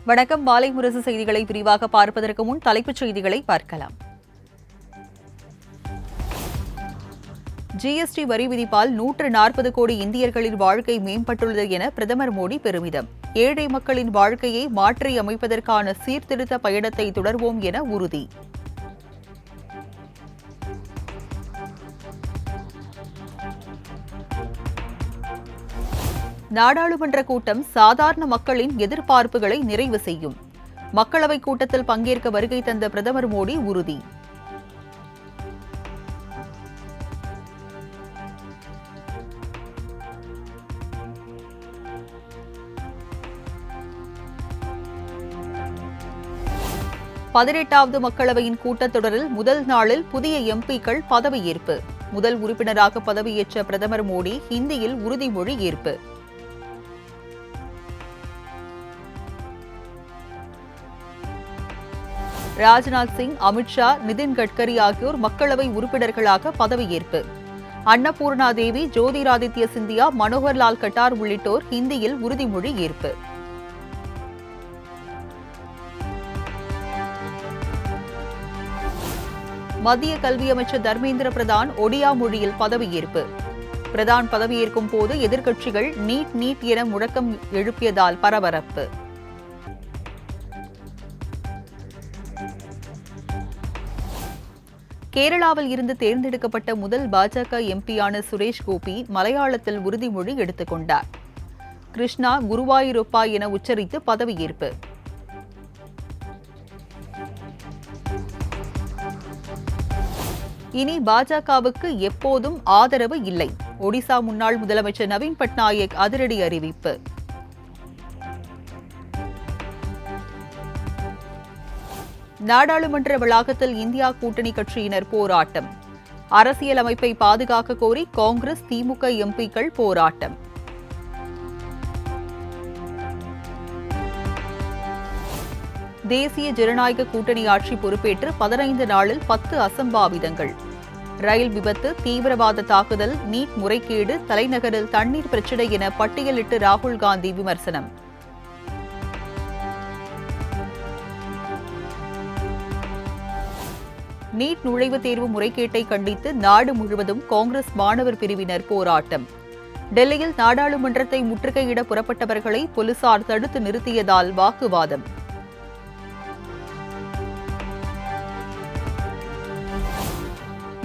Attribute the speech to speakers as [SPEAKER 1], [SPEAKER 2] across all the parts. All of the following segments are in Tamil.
[SPEAKER 1] வணக்கம். மாலை முரசு செய்திகளை விரிவாக பார்ப்பதற்கு முன் தலைப்புச் செய்திகளை பார்க்கலாம். ஜிஎஸ்டி வரி விதிப்பால் 140 கோடி இந்தியர்களின் வாழ்க்கை மேம்பட்டுள்ளது என பிரதமர் மோடி பெருமிதம். ஏழை மக்களின் வாழ்க்கையை மாற்றியமைப்பதற்கான சீர்திருத்த பயணத்தை தொடர்வோம் என உறுதி. நாடாளுமன்ற கூட்டம் சாதாரண மக்களின் எதிர்பார்ப்புகளை நிறைவு செய்யும். மக்களவைக் கூட்டத்தில் பங்கேற்க வருகை தந்த பிரதமர் மோடி உறுதி. பதினெட்டாவது மக்களவையின் கூட்டத்தொடரில் முதல் நாளில் புதிய எம்பிக்கள் பதவியேற்பு. முதல் உறுப்பினராக பதவியேற்ற பிரதமர் மோடி ஹிந்தியில் உறுதிமொழி ஏற்பு. ராஜ்நாத் சிங், அமித்ஷா, நிதின் கட்கரி ஆகியோர் மக்களவை உறுப்பினர்களாக பதவியேற்பு. அன்னபூர்ணா தேவி, ஜோதிராதித்ய சிந்தியா, மனோகர்லால் கட்டார் உள்ளிட்டோர் ஹிந்தியில் உறுதிமொழி ஏற்பு. மத்திய கல்வி அமைச்சர் தர்மேந்திர பிரதான் ஒடியா மொழியில் பதவியேற்பு. பிரதான் பதவியேற்கும் போது எதிர்க்கட்சிகள் நீட் என முழக்கம் எழுப்பியதால் பரபரப்பு. கேரளாவில் இருந்து தேர்ந்தெடுக்கப்பட்ட முதல் பாஜக எம்பியான சுரேஷ் கோபி மலையாளத்தில் உறுதிமொழி எடுத்துக் கொண்டார். கிருஷ்ணா குருவாயூரப்பா என உச்சரித்து பதவியேற்பு. இனி பாஜகவுக்கு எப்போதும் ஆதரவு இல்லை. ஒடிசா முன்னாள் முதலமைச்சர் நவீன் பட்நாயக் அதிரடி அறிவிப்பு. நாடாளுமன்ற வளாகத்தில் இந்தியா கூட்டணி கட்சியினர் போராட்டம். அரசியல் அமைப்பை பாதுகாக்க கோரி காங்கிரஸ், திமுக எம்பிக்கள் போராட்டம். தேசிய ஜனநாயக கூட்டணி ஆட்சி பொறுப்பேற்று 15 நாளில் 10 அசம்பாவிதங்கள். ரயில் விபத்து, தீவிரவாத தாக்குதல், நீட் முறைகேடு, தலைநகரில் தண்ணீர் பிரச்சினை என பட்டியலிட்டு ராகுல் காந்தி விமர்சனம். நீட் நுழைவுத் தேர்வு முறைகேட்டை கண்டித்து நாடு முழுவதும் காங்கிரஸ் மாணவர் பிரிவினர் போராட்டம். டெல்லியில் நாடாளுமன்றத்தை முற்றுகையிட புறப்பட்டவர்களை போலீசார் தடுத்து நிறுத்தியதால் வாக்குவாதம்.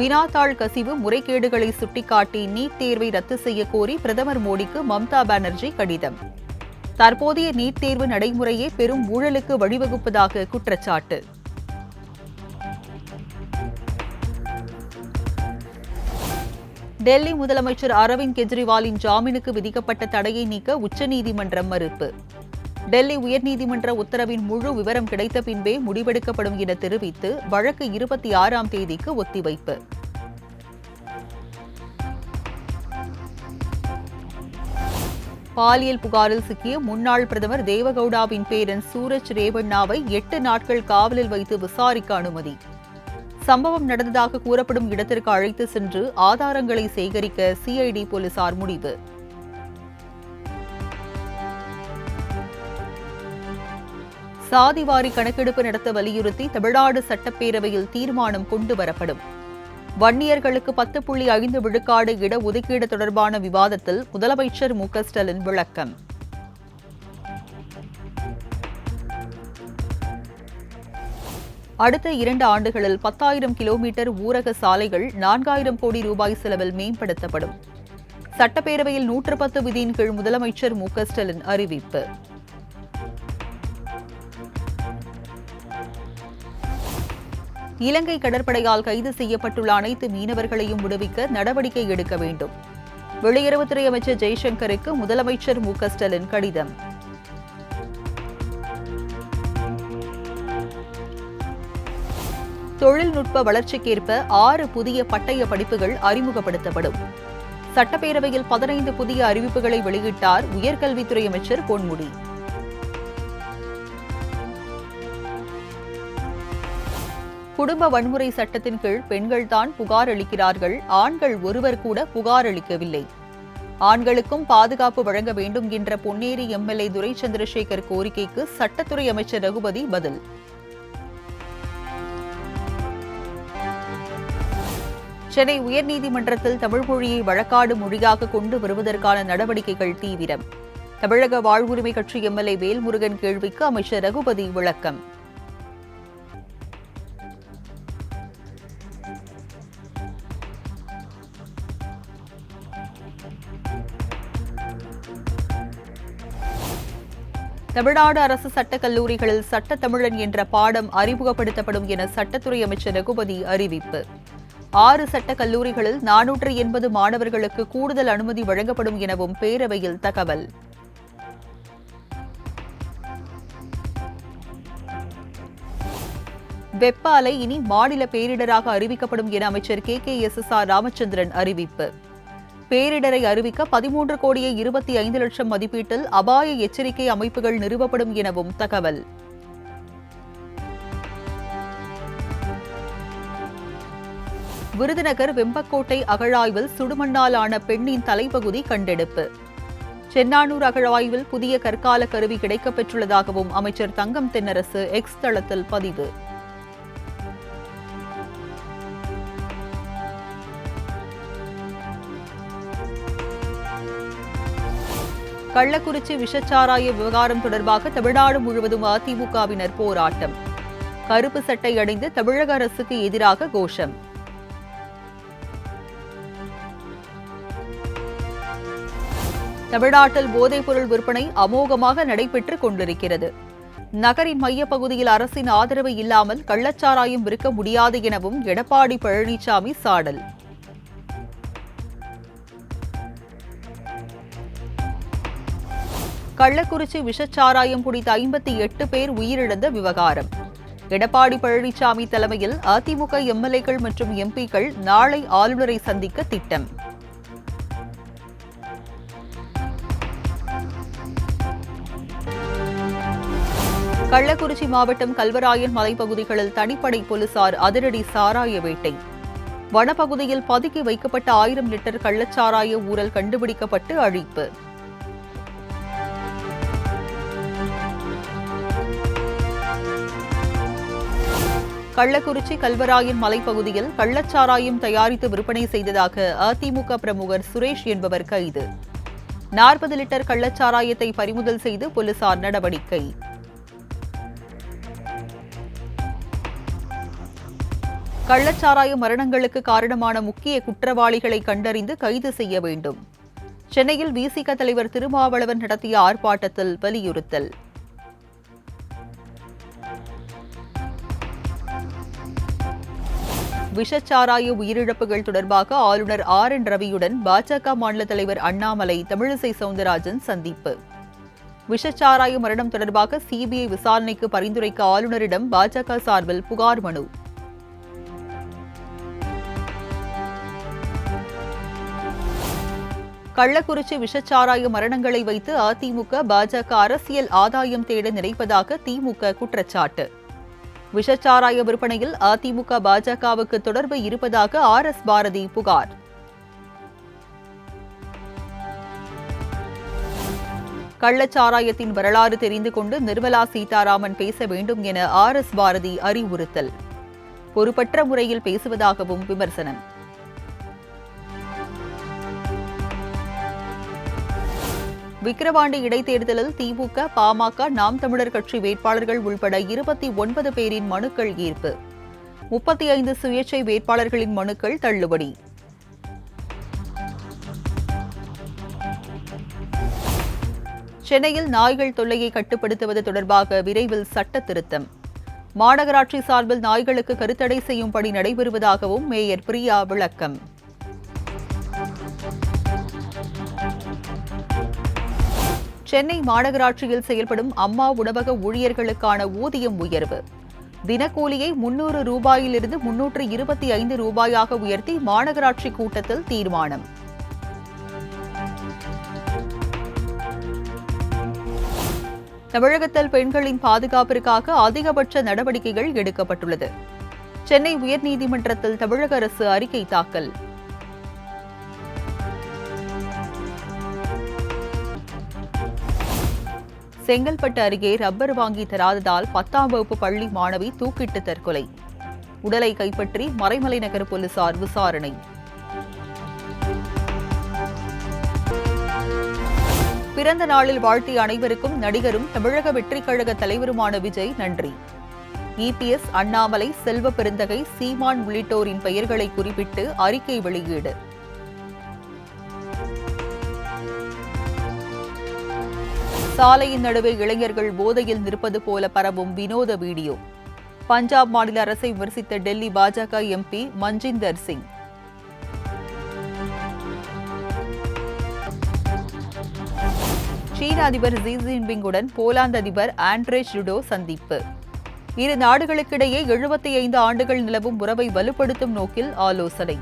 [SPEAKER 1] வினாத்தாள் கசிவு முறைகேடுகளை சுட்டிக்காட்டி நீட் தேர்வை ரத்து செய்ய கோரி பிரதமர் மோடிக்கு மம்தா பானர்ஜி கடிதம். தற்போதைய நீட் தேர்வு நடைமுறையே பெரும் ஊழலுக்கு வழிவகுப்பதாக குற்றச்சாட்டு. டெல்லி முதலமைச்சர் அரவிந்த் கெஜ்ரிவாலின் ஜாமீனுக்கு விதிக்கப்பட்ட தடையை நீக்க உச்சநீதிமன்றம் மறுப்பு. டெல்லி உயர்நீதிமன்ற உத்தரவின் முழு விவரம் கிடைத்த பின்பே முடிவெடுக்கப்படும் என தெரிவித்து வழக்கு 26ஆம் தேதிக்கு ஒத்திவைப்பு. பாலியல் புகாரில் சிக்கிய முன்னாள் பிரதமர் தேவகவுடாவின் பேரன் சூரஜ் ரேவண்ணாவை 8 நாட்கள் காவலில் வைத்து விசாரிக்க அனுமதி. சம்பவம் நடந்ததாக கூறப்படும் இடத்திற்கு அழைத்து சென்று ஆதாரங்களை சேகரிக்க சிஐடி போலீசார் முடிவு. சாதிவாரி கணக்கெடுப்பு நடத்த வலியுறுத்தி தமிழ்நாடு சட்டப்பேரவையில் தீர்மானம் கொண்டுவரப்படும். வன்னியர்களுக்கு 10.5 விழுக்காடு இடஒதுக்கீடு தொடர்பான விவாதத்தில் முதலமைச்சர் மு க ஸ்டாலின் விளக்கம். அடுத்த 2 ஆண்டுகளில் 10,000 கிலோமீட்டர் ஊரக சாலைகள் 4,000 கோடி ரூபாய் செலவில் மேம்படுத்தப்படும். சட்டப்பேரவையில் 110 விதியின் கீழ் முதலமைச்சர் மு க ஸ்டாலின் அறிவிப்பு. இலங்கை கடற்படையால் கைது செய்யப்பட்டுள்ள அனைத்து மீனவர்களையும் விடுவிக்க நடவடிக்கை எடுக்க வேண்டும். வெளியுறவுத்துறை அமைச்சர் ஜெய்சங்கருக்கு முதலமைச்சர் மு க ஸ்டாலின் கடிதம். தொழில்நுட்ப வளர்ச்சிக்கேற்ப 6 புதிய பட்டய படிப்புகள் அறிமுகப்படுத்தப்படும். சட்டப்பேரவையில் 15 புதிய அறிவிப்புகளை வெளியிட்டார் உயர்கல்வித்துறை அமைச்சர் பொன்முடி. குடும்ப வன்முறை சட்டத்தின் கீழ் பெண்கள்தான் புகார் அளிக்கிறார்கள், ஆண்கள் ஒருவர் கூட புகார் அளிக்கவில்லை. ஆண்களுக்கும் பாதுகாப்பு வழங்க வேண்டும் என்ற பொன்னேரி எம்எல்ஏ துரை சந்திரசேகர் கோரிக்கைக்கு சட்டத்துறை அமைச்சர் ரகுபதி பதில். சென்னை உயர்நீதிமன்றத்தில் தமிழ் மொழியை வழக்காடு மொழியாக கொண்டு வருவதற்கான நடவடிக்கைகள் தீவிரம். தமிழக வாழ்வுரிமை கட்சி எம்எல்ஏ வேல்முருகன் கேள்விக்கு அமைச்சர் ரகுபதி விளக்கம். தமிழ்நாடு அரசு சட்டக் கல்லூரிகளில் சட்ட தமிழன் என்ற பாடம் அறிமுகப்படுத்தப்படும் என சட்டத்துறை அமைச்சர் ரகுபதி அறிவிப்பு. 6 சட்டக் கல்லூரிகளில் 480 மாணவர்களுக்கு கூடுதல் அனுமதி வழங்கப்படும் எனவும் பேரவையில் தகவல். வெப்ப அலை இனி மாநில பேரிடராக அறிவிக்கப்படும் என அமைச்சர் KKSSR ராமச்சந்திரன் அறிவிப்பு. பேரிடரை அறிவிக்க 13,25,00,000 மதிப்பீட்டில் அபாய எச்சரிக்கை அமைப்புகள் நிறுவப்படும் எனவும் தகவல். விருதுநகர் வெம்பக்கோட்டை அகழாய்வில் சுடுமண்ணால் ஆன பெண்ணின் தலைப்பகுதி கண்டெடுப்பு. சென்னானூர் அகழாய்வில் புதிய கற்கால கருவி கிடைக்கப்பெற்றுள்ளதாகவும் அமைச்சர் தங்கம் தென்னரசு எக்ஸ் தளத்தில் பதிவு. கள்ளக்குறிச்சி விஷச்சாராய விவகாரம் தொடர்பாக தமிழ்நாடு முழுவதும் அதிமுகவினர் போராட்டம். கருப்பு சட்டை அணிந்து தமிழக அரசுக்கு எதிராக கோஷம். தமிழ்நாட்டில் போதைப்பொருள் விற்பனை அமோகமாக நடைபெற்றுக் கொண்டிருக்கிறது. நகரின் மையப்பகுதியில் அரசின் ஆதரவு இல்லாமல் கள்ளச்சாராயம் விற்க முடியாது எனவும் எடப்பாடி பழனிசாமி சாடல். கள்ளக்குறிச்சி விஷச்சாராயம் குடித்த 58 பேர் உயிரிழந்த விவகாரம். எடப்பாடி பழனிசாமி தலைமையில் அதிமுக எம்எல்ஏக்கள் மற்றும் எம்பிக்கள் நாளை ஆளுநரை சந்திக்க திட்டம். கள்ளக்குறிச்சி மாவட்டம் கல்வராயன் மலைப்பகுதிகளில் தனிப்படை போலீசார் அதிரடி சாராய வேட்டை. வனப்பகுதியில் பதுக்கி வைக்கப்பட்ட 1000 லிட்டர் கள்ளச்சாராய ஊழல் கண்டுபிடிக்கப்பட்டு அழிப்பு. கள்ளக்குறிச்சி கல்வராயன் மலைப்பகுதியில் கள்ளச்சாராயம் தயாரித்து விற்பனை செய்ததாக அதிமுக பிரமுகர் சுரேஷ் என்பவர் கைது. 40 லிட்டர் கள்ளச்சாராயத்தை பறிமுதல் செய்து போலீசார் நடவடிக்கை. கள்ளச்சாராய மரணங்களுக்கு காரணமான முக்கிய குற்றவாளிகளை கண்டறிந்து கைது செய்ய வேண்டும். சென்னையில் விசிக தலைவர் திருமாவளவன் நடத்திய ஆர்ப்பாட்டத்தில் வலியுறுத்தல். விஷச்சாராய உயிரிழப்புகள் தொடர்பாக ஆளுநர் RN ரவியுடன் பாஜக மாநில தலைவர் அண்ணாமலை, தமிழிசை சவுந்தரராஜன் சந்திப்பு. விஷச்சாராய மரணம் தொடர்பாக CBI விசாரணைக்கு பரிந்துரைக்க ஆளுநரிடம் பாஜக சார்பில் புகார் மனு. கள்ளக்குறிச்சி விஷச்சாராய மரணங்களை வைத்து அதிமுக பாஜக அரசியல் ஆதாயம் தேட நினைப்பதாக திமுக குற்றச்சாட்டு. விஷச்சாராய விற்பனையில் அதிமுக பாஜகவுக்கு தொடர்பு இருப்பதாக RS பாரதி புகார். கள்ளச்சாராயத்தின் வரலாறு தெரிந்து கொண்டு நிர்மலா சீதாராமன் பேச வேண்டும் என RS பாரதி அறிவுறுத்தல். பொறுப்பற்ற முறையில் பேசுவதாகவும் விமர்சனம். விக்கிரவாண்டி இடைத்தேர்தலில் திமுக, பாமக, நாம் தமிழர் கட்சி வேட்பாளர்கள் உள்பட 29 பேரின் மனுக்கள் ஈர்ப்பு. 35 சுயேட்சை வேட்பாளர்களின் மனுக்கள் தள்ளுபடி. சென்னையில் நாய்கள் தொல்லையை கட்டுப்படுத்துவது தொடர்பாக விரைவில் சட்ட திருத்தம். மாநகராட்சி சார்பில் நாய்களுக்கு கருத்தடை செய்யும் பணி நடைபெறுவதாகவும் மேயர் பிரியா விளக்கம். சென்னை மாநகராட்சியில் செயல்படும் அம்மா உணவக ஊழியர்களுக்கான ஊதியம் உயர்வு. தினக்கூலியை 300 ரூபாயிலிருந்து 325 ரூபாயாக உயர்த்தி மாநகராட்சி கூட்டத்தில் தீர்மானம். தமிழகத்தில் பெண்களின் பாதுகாப்பிற்காக அதிகபட்ச நடவடிக்கைகள் எடுக்கப்பட்டுள்ளது. சென்னை உயர்நீதிமன்றத்தில் தமிழக அரசு அறிக்கை தாக்கல். செங்கல்பட்டு அருகே ரப்பர் வாங்கி தராததால் 10ஆம் வகுப்பு பள்ளி மாணவி தூக்கிட்டு தற்கொலை. உடலை கைப்பற்றி மறைமலை நகர் போலீசார் விசாரணை. பிறந்த நாளில் வாழ்த்திய அனைவருக்கும் நடிகரும் தமிழக வெற்றிக் கழக தலைவருமான விஜய் நன்றி. இபிஎஸ், அண்ணாமலை, செல்வ பெருந்தகை, சீமான் உள்ளிட்டோரின் பெயர்களை குறிப்பிட்டு அறிக்கை வெளியீடு. சாலையின் நடுவே இளைஞர்கள் போதையில் நிற்பது போல பரவும் வினோத வீடியோ. பஞ்சாப் மாநில அரசை விமர்சித்த டெல்லி பாஜக எம்பி மஞ்சிந்தர் சிங். சீன அதிபர் ஜி ஜின்பிங்குடன் போலாந்து அதிபர் ஆண்ட்ரேஜ் டுடோ சந்திப்பு. இரு நாடுகளுக்கிடையே 75 ஆண்டுகள் நிலவும் உறவை வலுப்படுத்தும் நோக்கில் ஆலோசனை.